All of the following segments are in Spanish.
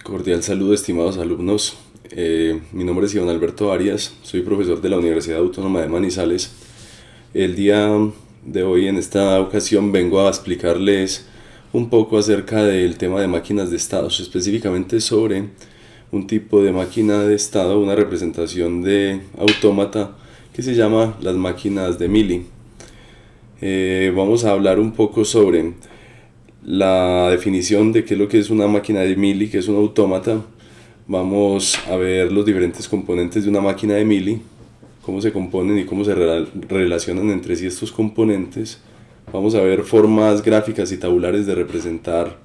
Cordial saludo, estimados alumnos. Mi nombre es Iván Alberto Arias, soy profesor de la Universidad Autónoma de Manizales. El día de hoy, en esta ocasión, vengo a explicarles un poco acerca del tema de máquinas de estados, específicamente sobre un tipo de máquina de estado, una representación de autómata que se llama las máquinas de Mealy. Vamos a hablar un poco sobre la definición de qué es lo que es una máquina de Mealy, que es un autómata. Vamos a ver los diferentes componentes de una máquina de Mealy, cómo se componen y cómo se relacionan entre sí estos componentes. Vamos a ver formas gráficas y tabulares de representar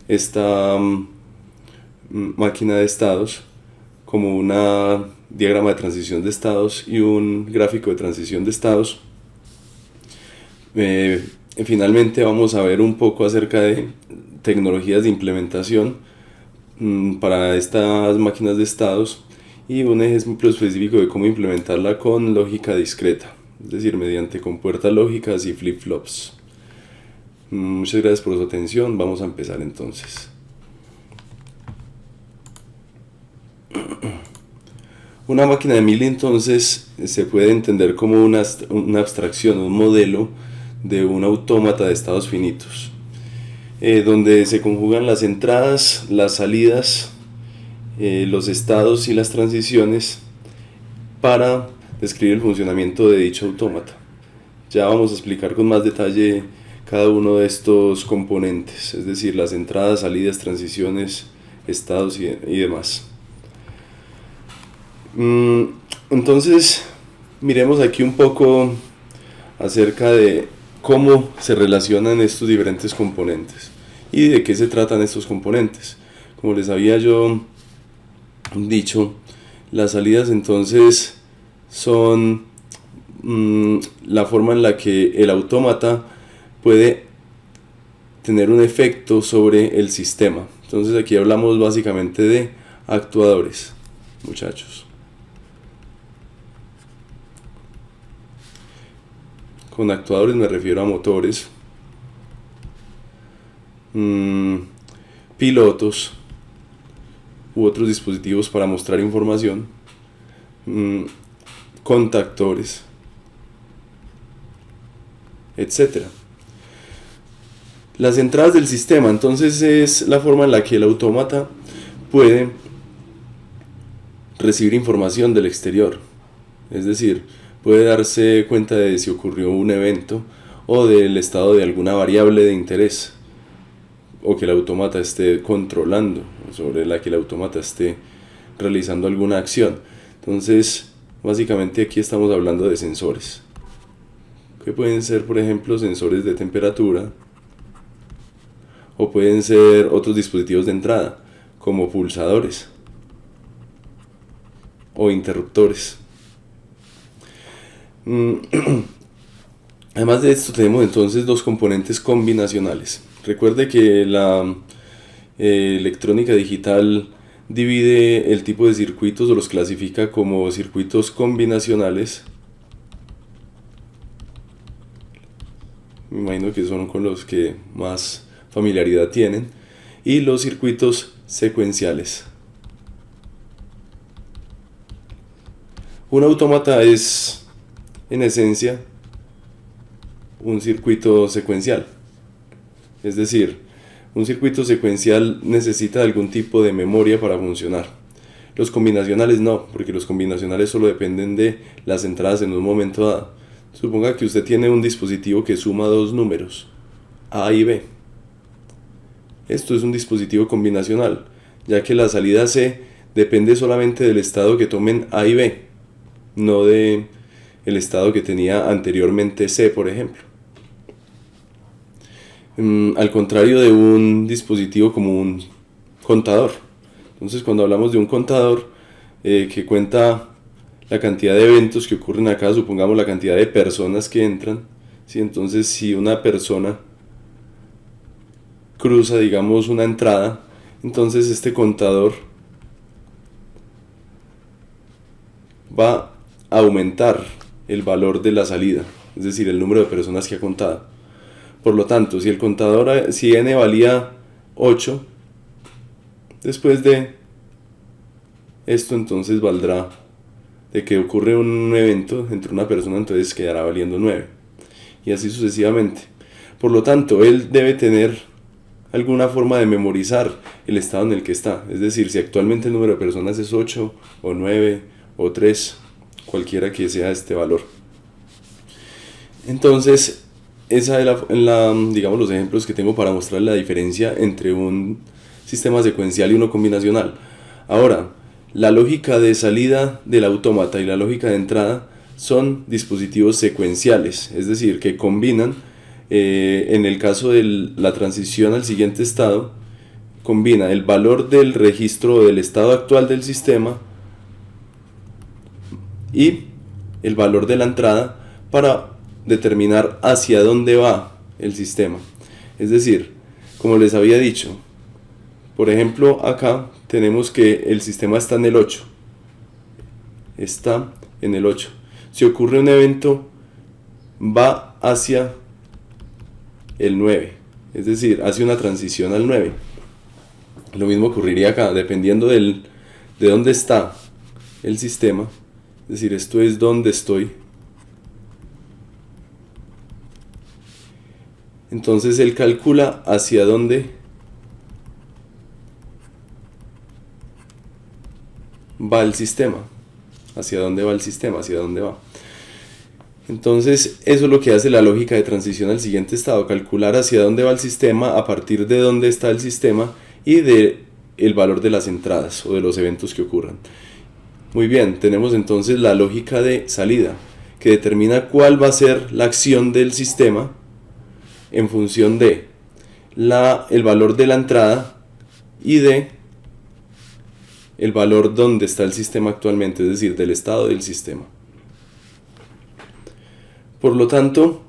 esta máquina de estados, como un diagrama de transición de estados y un gráfico de transición de estados. Finalmente vamos a ver un poco acerca de tecnologías de implementación para estas máquinas de estados y un ejemplo específico de cómo implementarla con lógica discreta, es decir, mediante compuertas lógicas y flip-flops. Muchas gracias por su atención. Vamos a empezar entonces. Una máquina de Mealy entonces se puede entender como una abstracción, un modelo de un autómata de estados finitos, donde se conjugan las entradas, las salidas, los estados y las transiciones para describir el funcionamiento de dicho autómata. Ya vamos a explicar con más detalle cada uno de estos componentes, es decir, las entradas, salidas, transiciones, estados y demás. Entonces, miremos aquí un poco acerca de cómo se relacionan estos diferentes componentes y de qué se tratan estos componentes. Como les había yo dicho, las salidas entonces son la forma en la que el autómata puede tener un efecto sobre el sistema. Entonces aquí hablamos básicamente de actuadores, muchachos. Con actuadores me refiero a motores, pilotos u otros dispositivos para mostrar información, contactores, etc. Las entradas del sistema entonces es la forma en la que el autómata puede recibir información del exterior, es decir, puede darse cuenta de si ocurrió un evento o del estado de alguna variable de interés o que el autómata esté controlando, sobre la que el autómata esté realizando alguna acción. Entonces, básicamente aquí estamos hablando de sensores, que pueden ser, por ejemplo, sensores de temperatura, o pueden ser otros dispositivos de entrada, como pulsadores o interruptores. Además de esto tenemos entonces dos componentes combinacionales. Recuerde que la electrónica digital divide el tipo de circuitos o los clasifica como circuitos combinacionales. Me imagino que son con los que más familiaridad tienen. Y los circuitos secuenciales. Un autómata es, en esencia, un circuito secuencial. Es decir, un circuito secuencial necesita algún tipo de memoria para funcionar. Los combinacionales no, porque los combinacionales solo dependen de las entradas en un momento dado. Suponga que usted tiene un dispositivo que suma dos números, A y B. Esto es un dispositivo combinacional, ya que la salida C depende solamente del estado que tomen A y B, no de el estado que tenía anteriormente C, por ejemplo. Al contrario de un dispositivo como un contador. Entonces, cuando hablamos de un contador que cuenta la cantidad de eventos que ocurren acá, supongamos la cantidad de personas que entran, ¿sí? Entonces, si una persona cruza, digamos, una entrada, entonces este contador va a aumentar el valor de la salida, es decir, el número de personas que ha contado. Por lo tanto, si el contador, si n valía 8, Después de esto entonces valdrá de que ocurre un evento entre una persona, entonces quedará valiendo 9 y así sucesivamente. Por lo tanto, él debe tener alguna forma de memorizar el estado en el que está, es decir, si actualmente el número de personas es 8 o 9 o 3, cualquiera que sea este valor. Entonces, esa es digamos, los ejemplos que tengo para mostrar la diferencia entre un sistema secuencial y uno combinacional. Ahora, la lógica de salida del autómata y la lógica de entrada son dispositivos secuenciales, es decir, que combinan, en el caso de la transición al siguiente estado, combina el valor del registro del estado actual del sistema y el valor de la entrada para determinar hacia dónde va el sistema. Es decir, como les había dicho, por ejemplo, acá tenemos que el sistema está en el 8. Está en el 8. Si ocurre un evento, va hacia el 9. Es decir, hace una transición al 9. Lo mismo ocurriría acá, dependiendo de dónde está el sistema. Es decir, esto es donde estoy. Entonces él calcula hacia dónde va el sistema. Hacia dónde va el sistema, hacia dónde va. Entonces eso es lo que hace la lógica de transición al siguiente estado, calcular hacia dónde va el sistema a partir de dónde está el sistema y de el valor de las entradas o de los eventos que ocurran. Muy bien, tenemos entonces la lógica de salida, que determina cuál va a ser la acción del sistema en función de el valor de la entrada y de el valor donde está el sistema actualmente, es decir, del estado del sistema. Por lo tanto,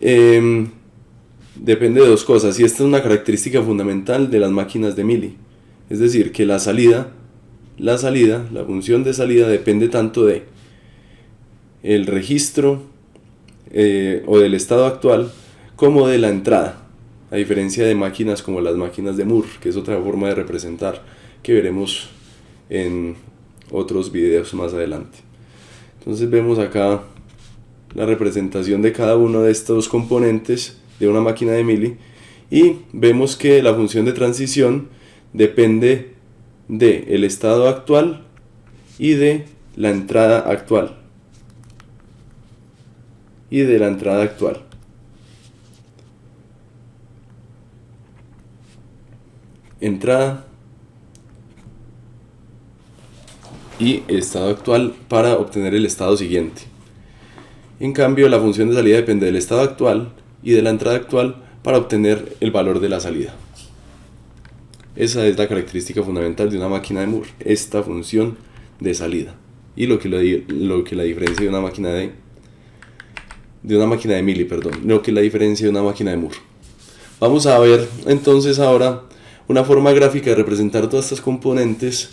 depende de dos cosas, y esta es una característica fundamental de las máquinas de Mealy, es decir, que la función de salida depende tanto de el registro o del estado actual como de la entrada, a diferencia de máquinas como las máquinas de Moore, que es otra forma de representar que veremos en otros videos más adelante. Entonces vemos acá la representación de cada uno de estos componentes de una máquina de Mealy y vemos que la función de transición depende del estado actual y de la entrada actual. Entrada y estado actual para obtener el estado siguiente. En cambio, la función de salida depende del estado actual y de la entrada actual para obtener el valor de la salida. Esa es la característica fundamental de una máquina de Moore, esta función de salida, y lo que la diferencia de una máquina de Mealy, lo que la diferencia de una máquina de Moore. Vamos a ver entonces ahora una forma gráfica de representar todas estas componentes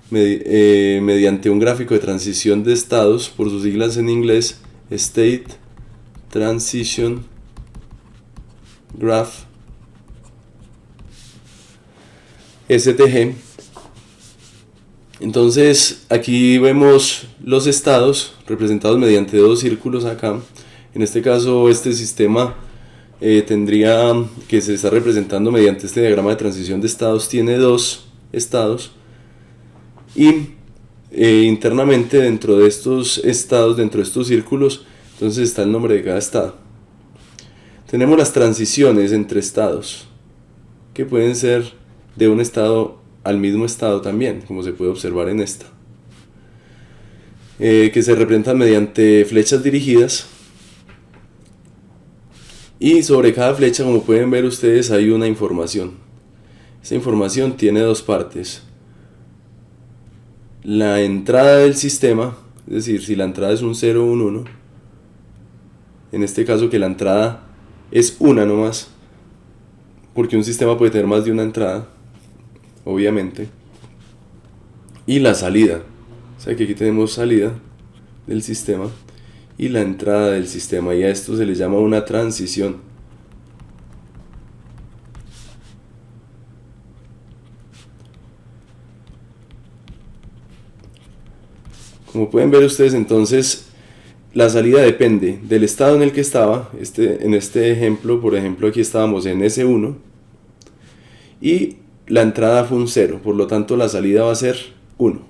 mediante un gráfico de transición de estados, por sus siglas en inglés, State Transition Graph, STG. Entonces aquí vemos los estados representados mediante dos círculos acá. En este caso este sistema tendría que se está representando mediante este diagrama de transición de estados, tiene dos estados y internamente dentro de estos estados, dentro de estos círculos, entonces está el nombre de cada estado. Tenemos las transiciones entre estados, que pueden ser de un estado al mismo estado también, como se puede observar en esta, que se representan mediante flechas dirigidas, y sobre cada flecha, como pueden ver ustedes, hay una información. Esa información tiene dos partes: la entrada del sistema, es decir, si la entrada es un 0 o un 1, en este caso que la entrada es una nomás, porque un sistema puede tener más de una entrada, obviamente, y la salida, o sea que aquí tenemos salida del sistema y la entrada del sistema, y a esto se le llama una transición. Como pueden ver ustedes, entonces la salida depende del estado en el que estaba. En este ejemplo, por ejemplo, aquí estábamos en S1 y la entrada fue un 0, por lo tanto la salida va a ser 1.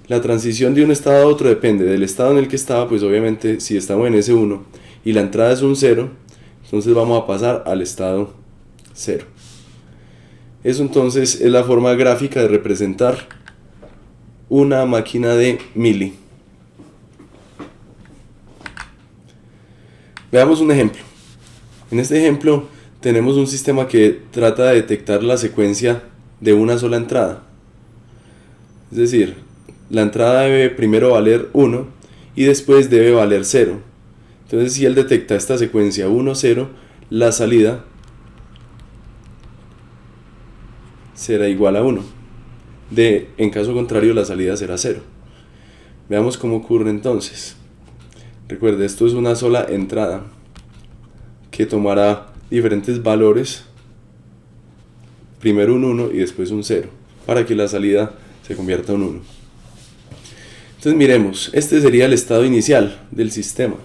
La transición de un estado a otro depende del estado en el que estaba, pues obviamente si estamos en S1 y la entrada es un 0, entonces vamos a pasar al estado 0. Eso entonces es la forma gráfica de representar una máquina de Mealy. Veamos un ejemplo. En este ejemplo tenemos un sistema que trata de detectar la secuencia de una sola entrada. Es decir, la entrada debe primero valer 1 y después debe valer 0. Entonces si él detecta esta secuencia 1, 0, la salida será igual a 1. En caso contrario, la salida será 0. Veamos cómo ocurre entonces. Recuerde, esto es una sola entrada que tomará diferentes valores, primero un 1 y después un 0, para que la salida se convierta en 1. Entonces miremos, este sería el estado inicial del sistema,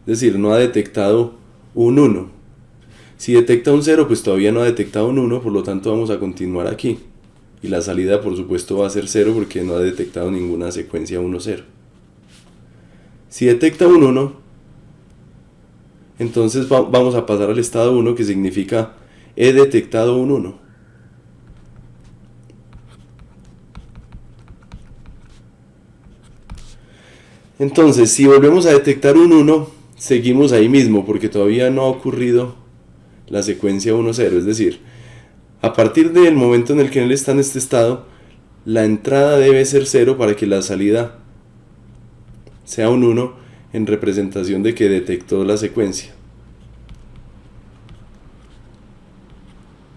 es decir, no ha detectado un 1. Si detecta un 0, pues todavía no ha detectado un 1, por lo tanto vamos a continuar aquí. Y la salida por supuesto va a ser 0 porque no ha detectado ninguna secuencia 1, 0. Si detecta un 1, entonces vamos a pasar al estado 1, que significa he detectado un 1. Entonces si volvemos a detectar un 1, seguimos ahí mismo porque todavía no ha ocurrido la secuencia 1, 0, es decir, a partir del momento en el que él está en este estado, la entrada debe ser 0 para que la salida sea un 1 en representación de que detectó la secuencia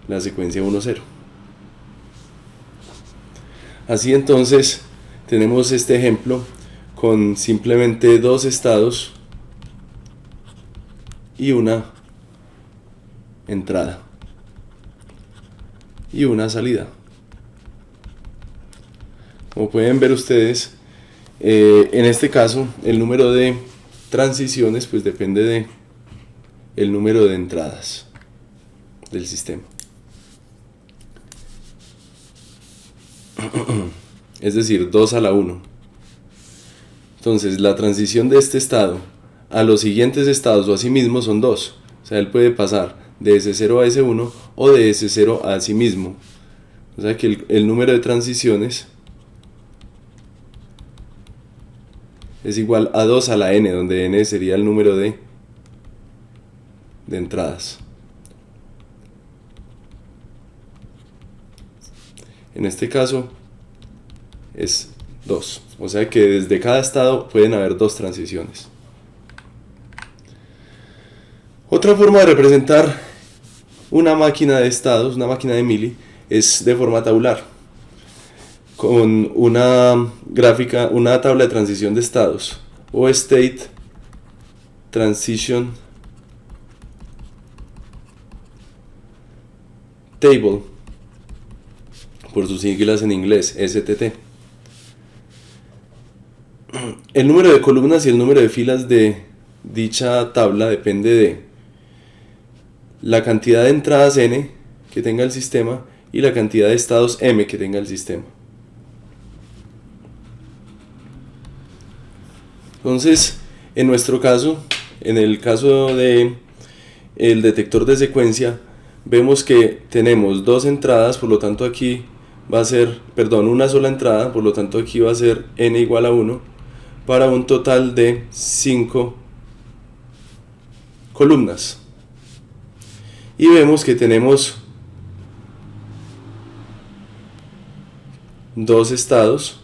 1, 0. Así entonces tenemos este ejemplo con simplemente dos estados y una entrada y una salida. Como pueden ver ustedes, en este caso el número de transiciones pues depende de el número de entradas del sistema. Es decir, 2 a la 1. Entonces la transición de este estado a los siguientes estados o a sí mismo son 2. O sea, él puede pasar de S0 a S1 o de S0 a sí mismo. O sea que el número de transiciones es igual a 2 a la n, donde n sería el número de entradas. En este caso es 2. O sea que desde cada estado pueden haber 2 transiciones. Otra forma de representar una máquina de estados, una máquina de Mealy, es de forma tabular, con una gráfica, una tabla de transición de estados, o State Transition Table, por sus siglas en inglés, STT. El número de columnas y el número de filas de dicha tabla depende de la cantidad de entradas n que tenga el sistema y la cantidad de estados m que tenga el sistema. Entonces, en nuestro caso, en el caso de el detector de secuencia, vemos que tenemos dos entradas, por lo tanto aquí va a ser, una sola entrada, por lo tanto aquí va a ser n igual a 1, para un total de 5 columnas. Y vemos que tenemos dos estados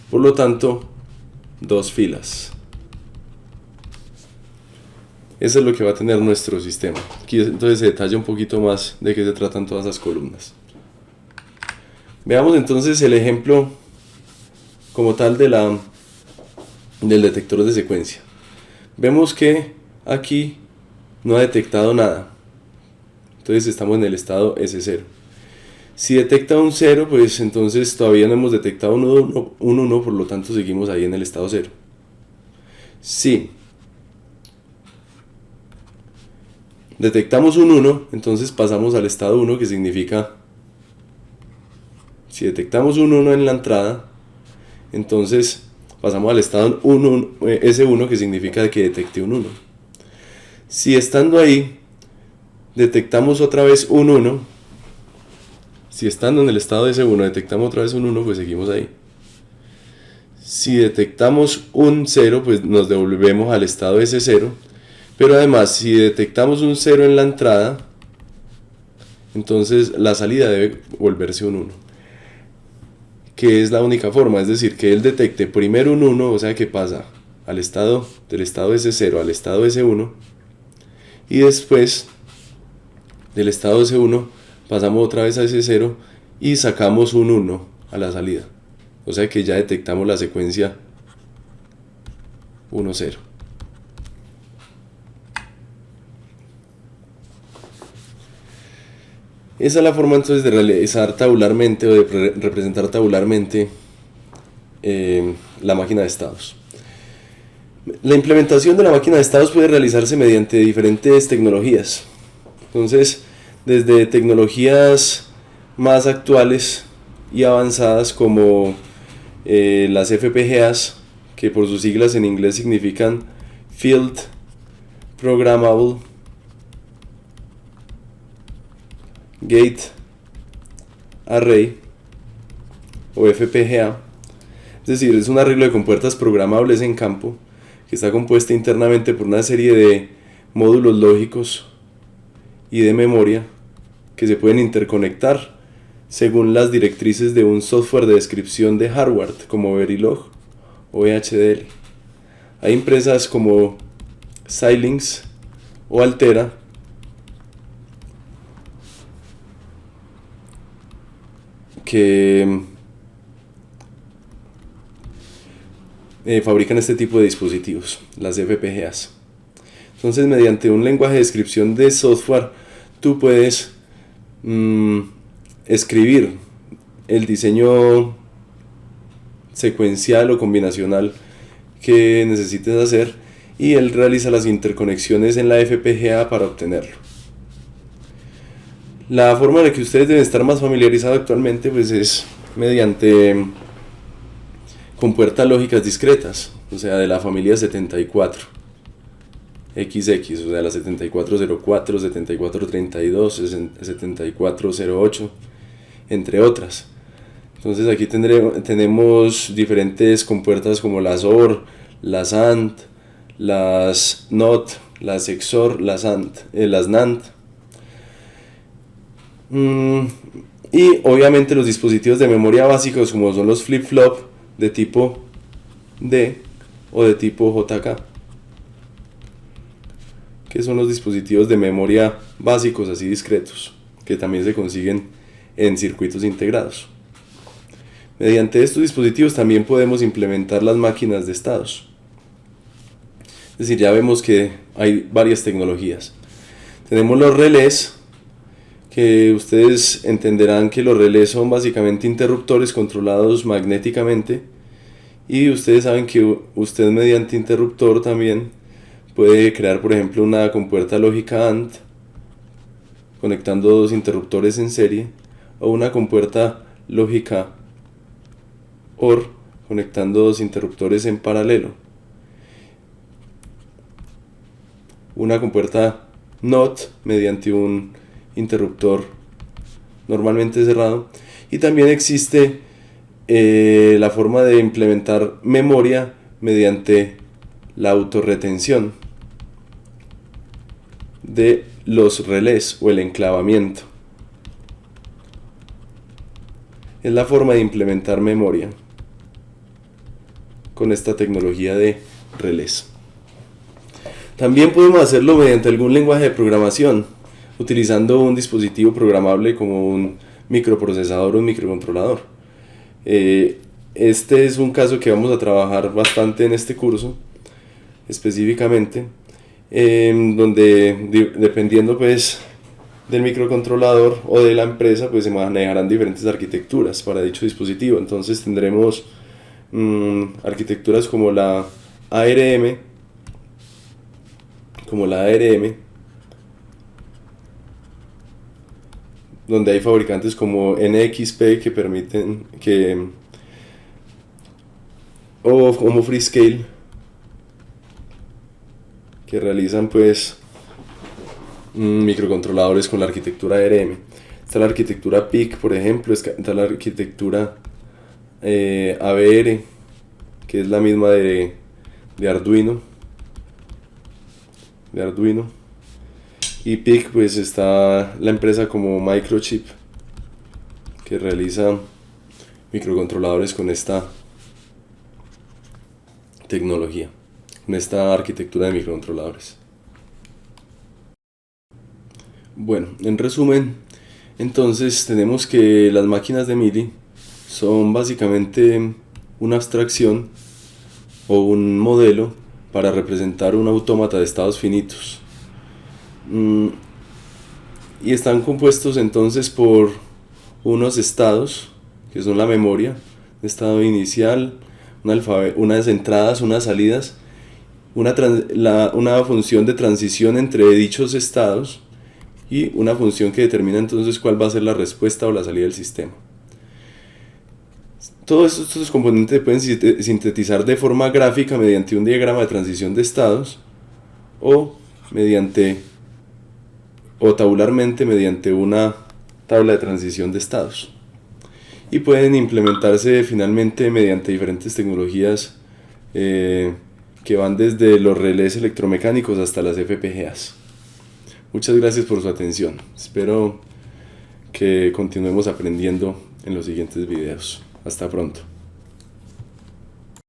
por lo tanto 2 filas. Eso es lo que va a tener nuestro sistema. Aquí entonces se detalla un poquito más de qué se tratan todas las columnas. Veamos entonces el ejemplo como tal del detector de secuencia. Vemos que aquí no ha detectado nada. entonces estamos en el estado S0. Si detecta un 0, pues entonces todavía no hemos detectado un 1, por lo tanto seguimos ahí en el estado 0. Si detectamos un 1, entonces pasamos al estado 1, que significa, si detectamos un 1 en la entrada, entonces pasamos al estado S1, que significa que detecte un 1. Si estando ahí detectamos otra vez un 1, si estando en el estado S1 detectamos otra vez un 1, pues seguimos ahí. Si detectamos un 0, pues nos devolvemos al estado S0. Pero además, si detectamos un 0 en la entrada, entonces la salida debe volverse un 1. Que es la única forma, es decir, que él detecte primero un 1, o sea que pasa del estado S0 al estado S1. Y después del estado S1 pasamos otra vez a S0 y sacamos un 1 a la salida. O sea que ya detectamos la secuencia 1, 0. Esa es la forma entonces de realizar tabularmente o de representar tabularmente la máquina de estados. La implementación de la máquina de estados puede realizarse mediante diferentes tecnologías. Entonces, desde tecnologías más actuales y avanzadas como las FPGAs, que por sus siglas en inglés significan Field Programmable Gate Array, o FPGA, es decir, es un arreglo de compuertas programables en campo que está compuesta internamente por una serie de módulos lógicos y de memoria que se pueden interconectar según las directrices de un software de descripción de hardware como Verilog o VHDL. Hay empresas como Xilinx o Altera que fabrican este tipo de dispositivos, las FPGAs. Entonces, mediante un lenguaje de descripción de software, tú puedes escribir el diseño secuencial o combinacional que necesites hacer y él realiza las interconexiones en la FPGA para obtenerlo. La forma en la que ustedes deben estar más familiarizados actualmente pues es mediante compuertas lógicas discretas, o sea, de la familia 74XX, o sea, la 7404, 7432, 7408, entre otras. Entonces aquí tenemos diferentes compuertas como las OR, las AND, las NOT, las XOR, las NAND. Y obviamente los dispositivos de memoria básicos como son los flip-flop de tipo D o de tipo JK, que son los dispositivos de memoria básicos así discretos, que también se consiguen en circuitos integrados. Mediante estos dispositivos también podemos implementar las máquinas de estados. Es decir, ya vemos que hay varias tecnologías. Tenemos los relés, que ustedes entenderán que los relés son básicamente interruptores controlados magnéticamente, y ustedes saben que usted mediante interruptor también puede crear, por ejemplo, una compuerta lógica AND conectando dos interruptores en serie, o una compuerta lógica OR conectando dos interruptores en paralelo, una compuerta NOT mediante un interruptor normalmente cerrado, y también existe la forma de implementar memoria mediante la autorretención de los relés o el enclavamiento. Es la forma de implementar memoria con esta tecnología de relés. También podemos hacerlo mediante algún lenguaje de programación, utilizando un dispositivo programable como un microprocesador o un microcontrolador. Este es un caso que vamos a trabajar bastante en este curso, específicamente, donde dependiendo pues del microcontrolador o de la empresa, pues se manejarán diferentes arquitecturas para dicho dispositivo. Entonces tendremos arquitecturas como la ARM, donde hay fabricantes como NXP que permiten o como Freescale, que realizan pues microcontroladores con la arquitectura ARM. Está la arquitectura PIC, por ejemplo, está la arquitectura ABR, que es la misma de Arduino. Y PIC, pues está la empresa como Microchip, que realiza microcontroladores con esta tecnología, con esta arquitectura de microcontroladores. Bueno, en resumen, entonces tenemos que las máquinas de Mealy son básicamente una abstracción o un modelo para representar un autómata de estados finitos. Y están compuestos entonces por unos estados, que son la memoria, un estado inicial, unas entradas, unas salidas, una función de transición entre dichos estados y una función que determina entonces cuál va a ser la respuesta o la salida del sistema. Todos estos componentes se pueden sintetizar de forma gráfica mediante un diagrama de transición de estados o tabularmente mediante una tabla de transición de estados, y pueden implementarse finalmente mediante diferentes tecnologías que van desde los relés electromecánicos hasta las FPGAs. Muchas gracias por su atención. Espero que continuemos aprendiendo en los siguientes videos. Hasta pronto.